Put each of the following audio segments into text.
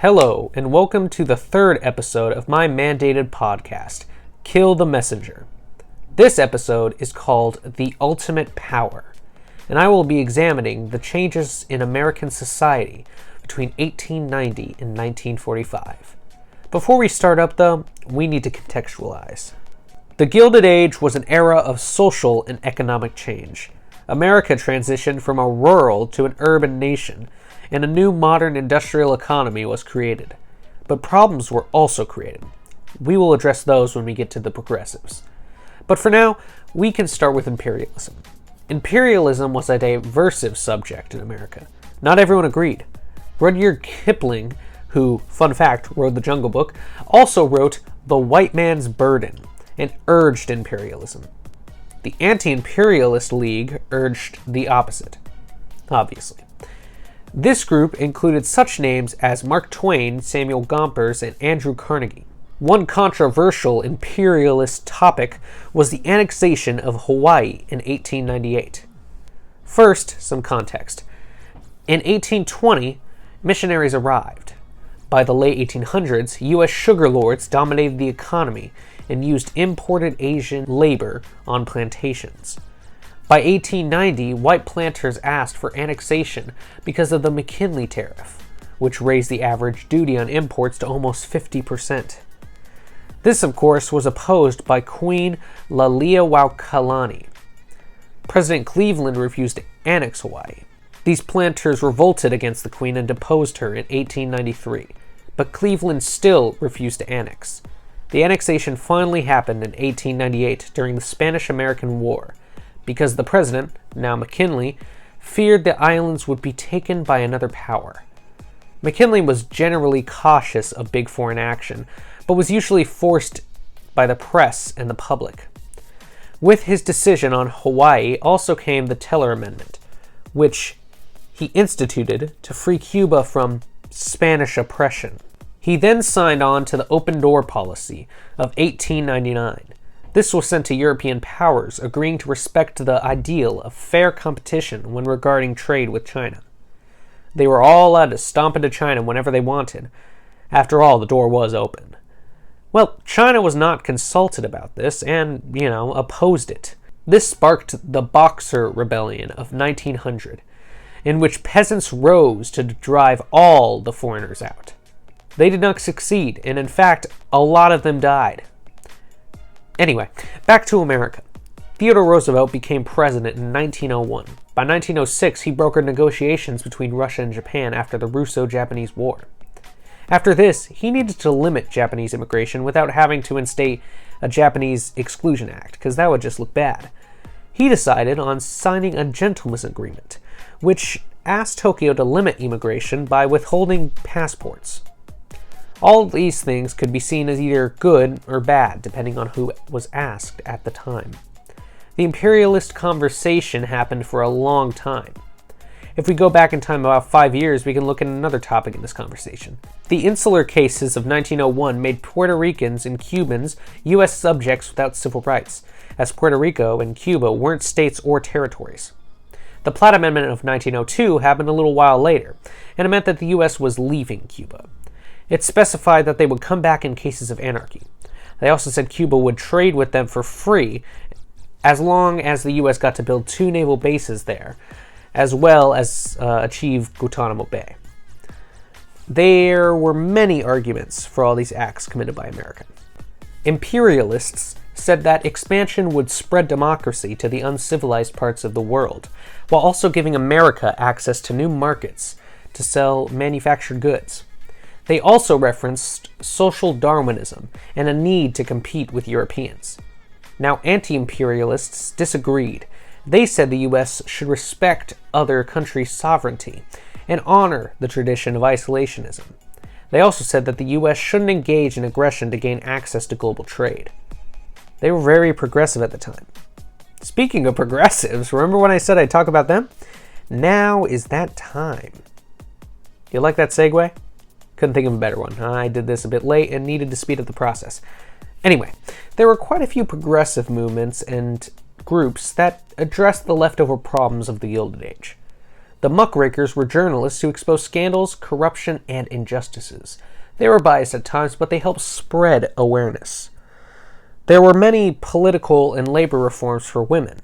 Hello, and welcome to the third episode of my mandated podcast, Kill the Messenger. This episode is called The Ultimate Power, and I will be examining the changes in American society between 1890 and 1945. Before we start up, though, we need to contextualize. The Gilded Age was an era of social and economic change. America transitioned from a rural to an urban nation, and a new modern industrial economy was created. But problems were also created. We will address those when we get to the progressives. But for now, we can start with imperialism. Imperialism was a diversive subject in America. Not everyone agreed. Rudyard Kipling, who, fun fact, wrote The Jungle Book, also wrote The White Man's Burden and urged imperialism. The Anti-Imperialist League urged the opposite, obviously. This group included such names as Mark Twain, Samuel Gompers, and Andrew Carnegie. One controversial imperialist topic was the annexation of Hawaii in 1898. First, some context. In 1820, missionaries arrived. By the late 1800s, U.S. sugar lords dominated the economy and used imported Asian labor on plantations. By 1890, white planters asked for annexation because of the McKinley Tariff, which raised the average duty on imports to almost 50%. This, of course, was opposed by Queen Laliuokalani. President Cleveland refused to annex Hawaii. These planters revolted against the Queen and deposed her in 1893, but Cleveland still refused to annex. The annexation finally happened in 1898 during the Spanish-American War, because the president, now McKinley, feared the islands would be taken by another power. McKinley was generally cautious of big foreign action, but was usually forced by the press and the public. With his decision on Hawaii also came the Teller Amendment, which he instituted to free Cuba from Spanish oppression. He then signed on to the Open Door Policy of 1899. This was sent to European powers, agreeing to respect the ideal of fair competition when regarding trade with China. They were all allowed to stomp into China whenever they wanted. After all, the door was open. Well, China was not consulted about this and, opposed it. This sparked the Boxer Rebellion of 1900, in which peasants rose to drive all the foreigners out. They did not succeed, and in fact, a lot of them died. Anyway, back to America. Theodore Roosevelt became president in 1901. By 1906, he brokered negotiations between Russia and Japan after the Russo-Japanese War. After this, he needed to limit Japanese immigration without having to instate a Japanese Exclusion Act, because that would just look bad. He decided on signing a gentleman's agreement, which asked Tokyo to limit immigration by withholding passports. All of these things could be seen as either good or bad, depending on who was asked at the time. The imperialist conversation happened for a long time. If we go back in time about 5 years, we can look at another topic in this conversation. The Insular Cases of 1901 made Puerto Ricans and Cubans U.S. subjects without civil rights, as Puerto Rico and Cuba weren't states or territories. The Platt Amendment of 1902 happened a little while later, and it meant that the U.S. was leaving Cuba. It specified that they would come back in cases of anarchy. They also said Cuba would trade with them for free as long as the U.S. got to build 2 naval bases there, as well as achieve Guantanamo Bay. There were many arguments for all these acts committed by America. Imperialists said that expansion would spread democracy to the uncivilized parts of the world, while also giving America access to new markets to sell manufactured goods. They also referenced social Darwinism and a need to compete with Europeans. Now, anti-imperialists disagreed. They said the U.S. should respect other countries' sovereignty and honor the tradition of isolationism. They also said that the U.S. shouldn't engage in aggression to gain access to global trade. They were very progressive at the time. Speaking of progressives, remember when I said I'd talk about them? Now is that time. You like that segue? Couldn't think of a better one. I did this a bit late and needed to speed up the process. Anyway, there were quite a few progressive movements and groups that addressed the leftover problems of the Gilded Age. The muckrakers were journalists who exposed scandals, corruption, and injustices. They were biased at times, but they helped spread awareness. There were many political and labor reforms for women,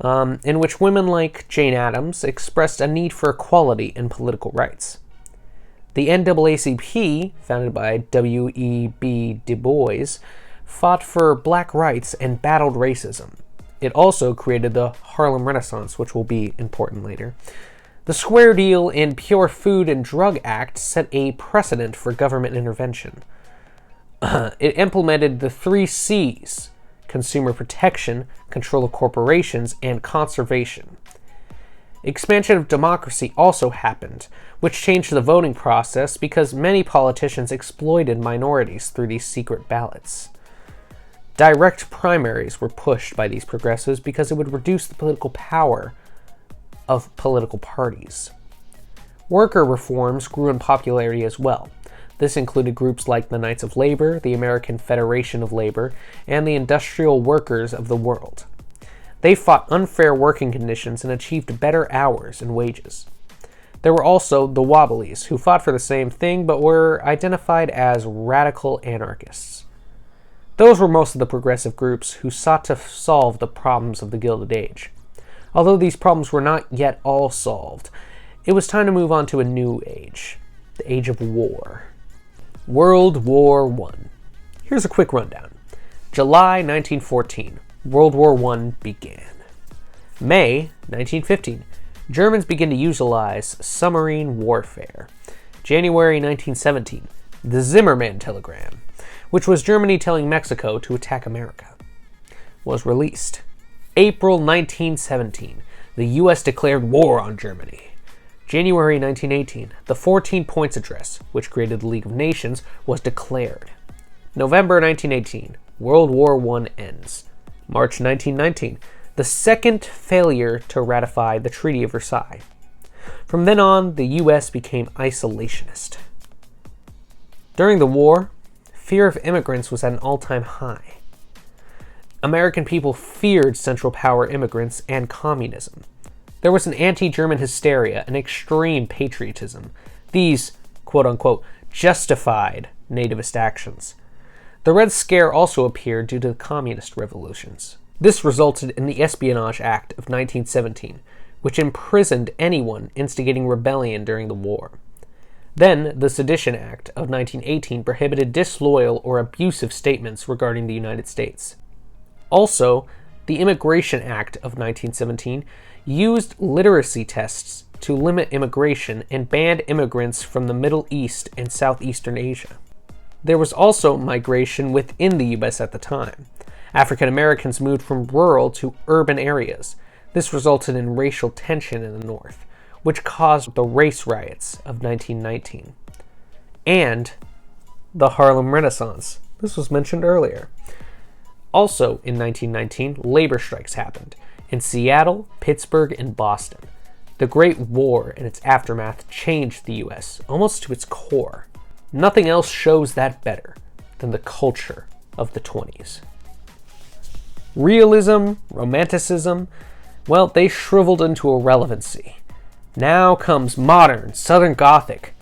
in which women like Jane Addams expressed a need for equality and political rights. The NAACP, founded by W.E.B. Du Bois, fought for black rights and battled racism. It also created the Harlem Renaissance, which will be important later. The Square Deal and Pure Food and Drug Act set a precedent for government intervention. It implemented the 3 C's: consumer protection, control of corporations, and conservation. Expansion of democracy also happened, which changed the voting process because many politicians exploited minorities through these secret ballots. Direct primaries were pushed by these progressives because it would reduce the political power of political parties. Worker reforms grew in popularity as well. This included groups like the Knights of Labor, the American Federation of Labor, and the Industrial Workers of the World. They fought unfair working conditions and achieved better hours and wages. There were also the Wobblies, who fought for the same thing but were identified as radical anarchists. Those were most of the progressive groups who sought to solve the problems of the Gilded Age. Although these problems were not yet all solved, it was time to move on to a new age, the Age of War. World War I. Here's a quick rundown. July 1914. World War I began. May 1915. Germans begin to utilize submarine warfare. January 1917. The Zimmermann Telegram, which was Germany telling Mexico to attack America, was released. April 1917. The U.S. declared war on Germany. January 1918. The 14 Points Address, which created the League of Nations, was declared. November 1918. World War I ends. March 1919, the second failure to ratify the Treaty of Versailles. From then on, the U.S. became isolationist. During the war, fear of immigrants was at an all-time high. American people feared Central Power immigrants and communism. There was an anti-German hysteria and extreme patriotism. These, quote-unquote, justified nativist actions. The Red Scare also appeared due to the communist revolutions. This resulted in the Espionage Act of 1917, which imprisoned anyone instigating rebellion during the war. Then, the Sedition Act of 1918 prohibited disloyal or abusive statements regarding the United States. Also, the Immigration Act of 1917 used literacy tests to limit immigration and banned immigrants from the Middle East and Southeastern Asia. There was also migration within the U.S. at the time. African Americans moved from rural to urban areas. This resulted in racial tension in the North, which caused the race riots of 1919. And the Harlem Renaissance. This was mentioned earlier. Also in 1919, labor strikes happened in Seattle, Pittsburgh, and Boston. The Great War and its aftermath changed the U.S. almost to its core. Nothing else shows that better than the culture of the 20s. Realism, Romanticism, well, they shriveled into irrelevancy. Now comes modern, Southern Gothic,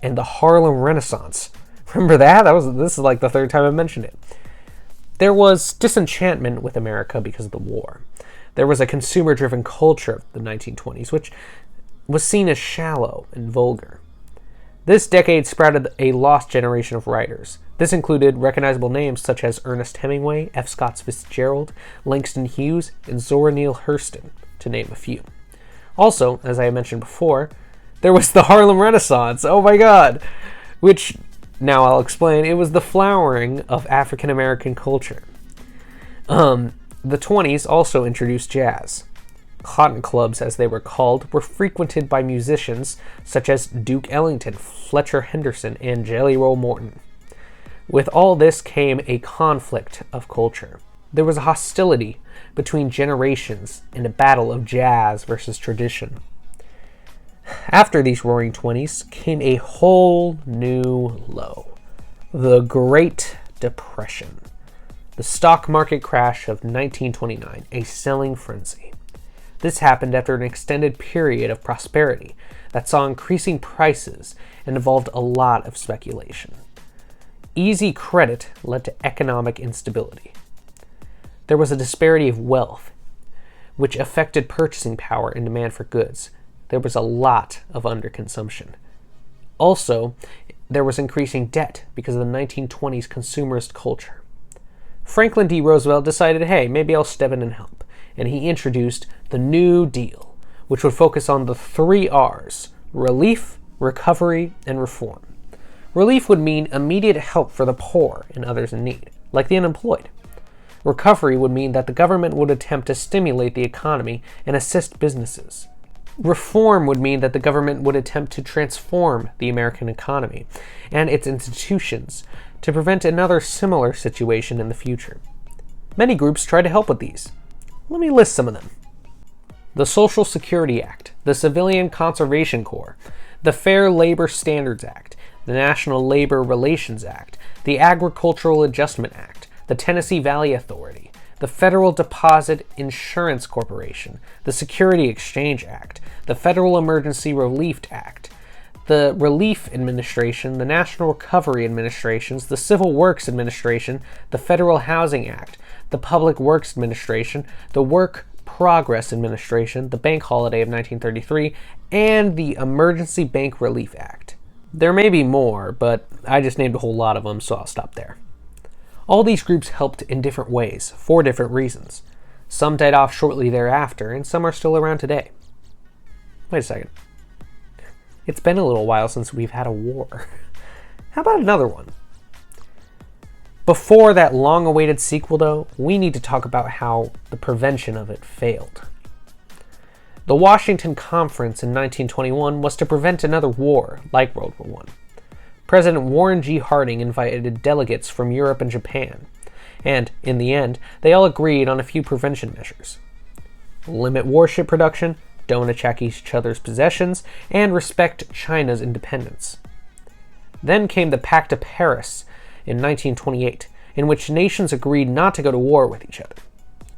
and the Harlem Renaissance. Remember that? This is like the third time I've mentioned it. There was disenchantment with America because of the war. There was a consumer-driven culture of the 1920s, which was seen as shallow and vulgar. This decade sprouted a lost generation of writers. This included recognizable names such as Ernest Hemingway, F. Scott Fitzgerald, Langston Hughes, and Zora Neale Hurston, to name a few. Also, as I mentioned before, there was the Harlem Renaissance. Oh my god! Which, now I'll explain, it was the flowering of African American culture. The 20s also introduced jazz. Cotton clubs, as they were called, were frequented by musicians such as Duke Ellington, Fletcher Henderson, and Jelly Roll Morton. With all this came a conflict of culture. There was a hostility between generations and a battle of jazz versus tradition. After these roaring 20s came a whole new low. The Great Depression. The stock market crash of 1929, a selling frenzy. This happened after an extended period of prosperity that saw increasing prices and involved a lot of speculation. Easy credit led to economic instability. There was a disparity of wealth, which affected purchasing power and demand for goods. There was a lot of underconsumption. Also, there was increasing debt because of the 1920s consumerist culture. Franklin D. Roosevelt decided, hey, maybe I'll step in and help, and he introduced the New Deal, which would focus on the 3 R's: relief, recovery, and reform. Relief would mean immediate help for the poor and others in need, like the unemployed. Recovery would mean that the government would attempt to stimulate the economy and assist businesses. Reform would mean that the government would attempt to transform the American economy and its institutions to prevent another similar situation in the future. Many groups tried to help with these. Let me list some of them. The Social Security Act, the Civilian Conservation Corps, the Fair Labor Standards Act, the National Labor Relations Act, the Agricultural Adjustment Act, the Tennessee Valley Authority, the Federal Deposit Insurance Corporation, the Security Exchange Act, the Federal Emergency Relief Act, the Relief Administration, the National Recovery Administrations, the Civil Works Administration, the Federal Housing Act, the Public Works Administration, the Work Progress Administration, the Bank Holiday of 1933, and the Emergency Bank Relief Act. There may be more, but I just named a whole lot of them, so I'll stop there. All these groups helped in different ways, for different reasons. Some died off shortly thereafter, and some are still around today. Wait a second. It's been a little while since we've had a war. How about another one? Before that long-awaited sequel, though, we need to talk about how the prevention of it failed. The Washington Conference in 1921 was to prevent another war like World War I. President Warren G. Harding invited delegates from Europe and Japan, and, in the end, they all agreed on a few prevention measures. Limit warship production, don't attack each other's possessions, and respect China's independence. Then came the Pact of Paris in 1928, in which nations agreed not to go to war with each other.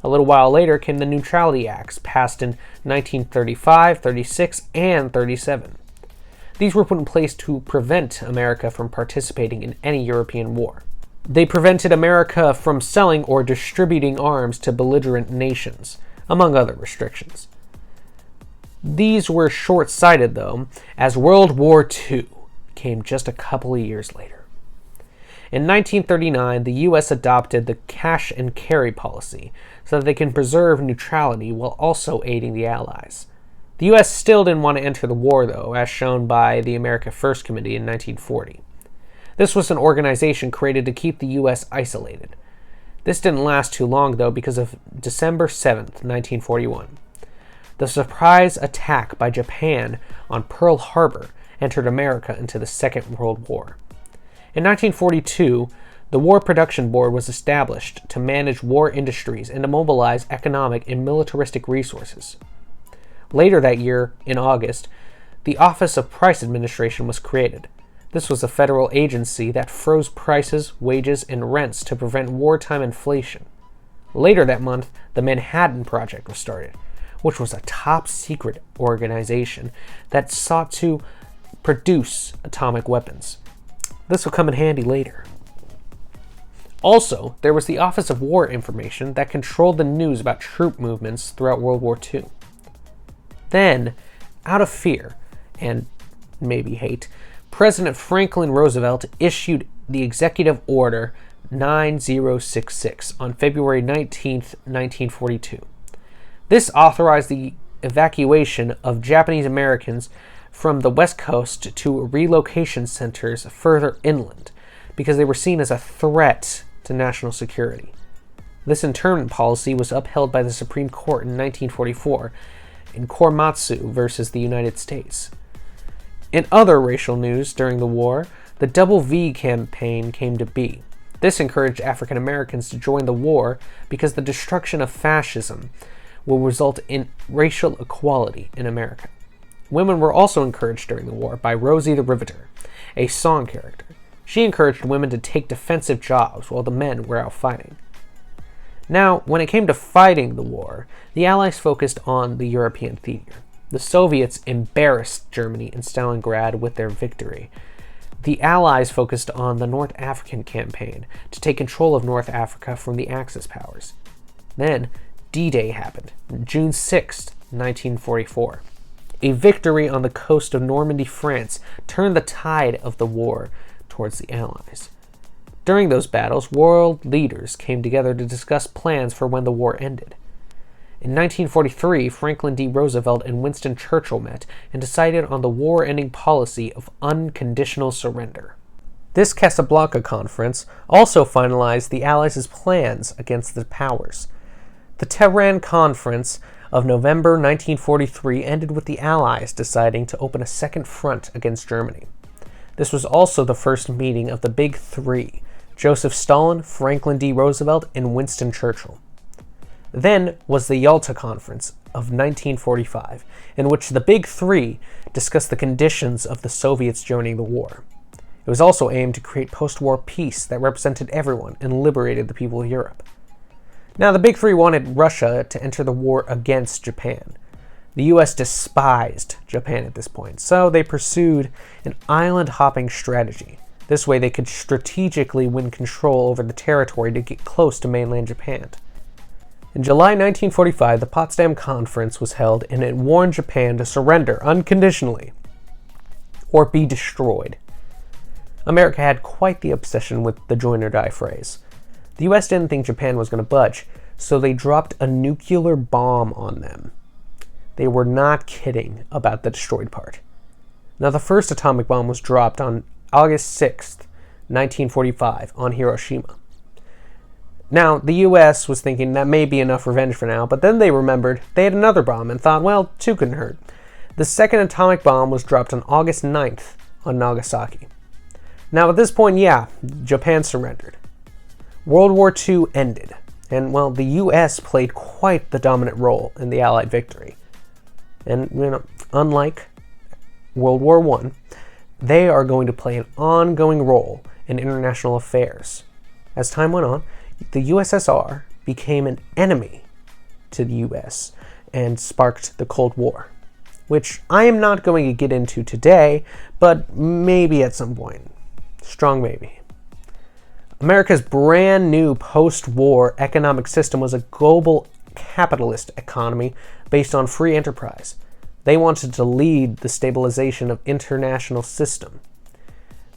A little while later came the Neutrality Acts, passed in 1935, 36, and 37. These were put in place to prevent America from participating in any European war. They prevented America from selling or distributing arms to belligerent nations, among other restrictions. These were short-sighted, though, as World War II came just a couple of years later. In 1939, the U.S. adopted the cash and carry policy so that they can preserve neutrality while also aiding the Allies. The U.S. still didn't want to enter the war, though, as shown by the America First Committee in 1940. This was an organization created to keep the U.S. isolated. This didn't last too long, though, because of December 7th, 1941. The surprise attack by Japan on Pearl Harbor entered America into the Second World War. In 1942, the War Production Board was established to manage war industries and to mobilize economic and militaristic resources. Later that year, in August, the Office of Price Administration was created. This was a federal agency that froze prices, wages, and rents to prevent wartime inflation. Later that month, the Manhattan Project was started, which was a top-secret organization that sought to produce atomic weapons. This will come in handy later. Also, there was the Office of War Information that controlled the news about troop movements throughout World War II. Then, out of fear, and maybe hate, President Franklin Roosevelt issued the Executive Order 9066 on February 19, 1942. This authorized the evacuation of Japanese Americans from the West Coast to relocation centers further inland because they were seen as a threat to national security. This internment policy was upheld by the Supreme Court in 1944 in Korematsu versus the United States. In other racial news during the war, the Double V campaign came to be. This encouraged African Americans to join the war because the destruction of fascism will result in racial equality in America. Women were also encouraged during the war by Rosie the Riveter, a song character. She encouraged women to take defensive jobs while the men were out fighting. Now, when it came to fighting the war, the Allies focused on the European theater. The Soviets embarrassed Germany and Stalingrad with their victory. The Allies focused on the North African campaign to take control of North Africa from the Axis powers. Then, D-Day happened, June 6, 1944. A victory on the coast of Normandy, France, turned the tide of the war towards the Allies. During those battles, world leaders came together to discuss plans for when the war ended. In 1943, Franklin D. Roosevelt and Winston Churchill met and decided on the war-ending policy of unconditional surrender. This Casablanca Conference also finalized the Allies' plans against the powers. The Tehran Conference of November 1943 ended with the Allies deciding to open a second front against Germany. This was also the first meeting of the Big Three: Joseph Stalin, Franklin D. Roosevelt, and Winston Churchill. Then was the Yalta Conference of 1945, in which the Big Three discussed the conditions of the Soviets joining the war. It was also aimed to create post-war peace that represented everyone and liberated the people of Europe. Now, the Big Three wanted Russia to enter the war against Japan. The US despised Japan at this point, so they pursued an island-hopping strategy. This way they could strategically win control over the territory to get close to mainland Japan. In July 1945, the Potsdam Conference was held, and it warned Japan to surrender unconditionally or be destroyed. America had quite the obsession with the join or die phrase. The US didn't think Japan was going to budge, so they dropped a nuclear bomb on them. They were not kidding about the destroyed part. Now, the first atomic bomb was dropped on August 6th, 1945, on Hiroshima. Now, the US was thinking that may be enough revenge for now, but then they remembered they had another bomb and thought, well, two couldn't hurt. The second atomic bomb was dropped on August 9th on Nagasaki. Now, at this point, Japan surrendered. World War II ended, and, well, the US played quite the dominant role in the Allied victory. And, unlike World War I, they are going to play an ongoing role in international affairs. As time went on, the USSR became an enemy to the US and sparked the Cold War, which I am not going to get into today, but maybe at some point. Strong maybe. America's brand new post-war economic system was a global capitalist economy based on free enterprise. They wanted to lead the stabilization of international system.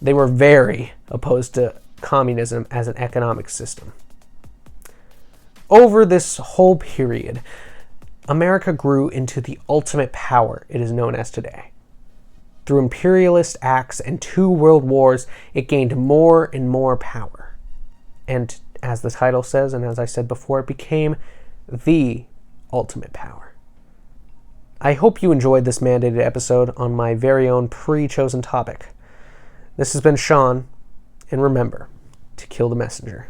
They were very opposed to communism as an economic system. Over this whole period, America grew into the ultimate power it is known as today. Through imperialist acts and 2 world wars, it gained more and more power. And as the title says, and as I said before, it became the ultimate power. I hope you enjoyed this mandated episode on my very own pre-chosen topic. This has been Sean, and remember to kill the messenger.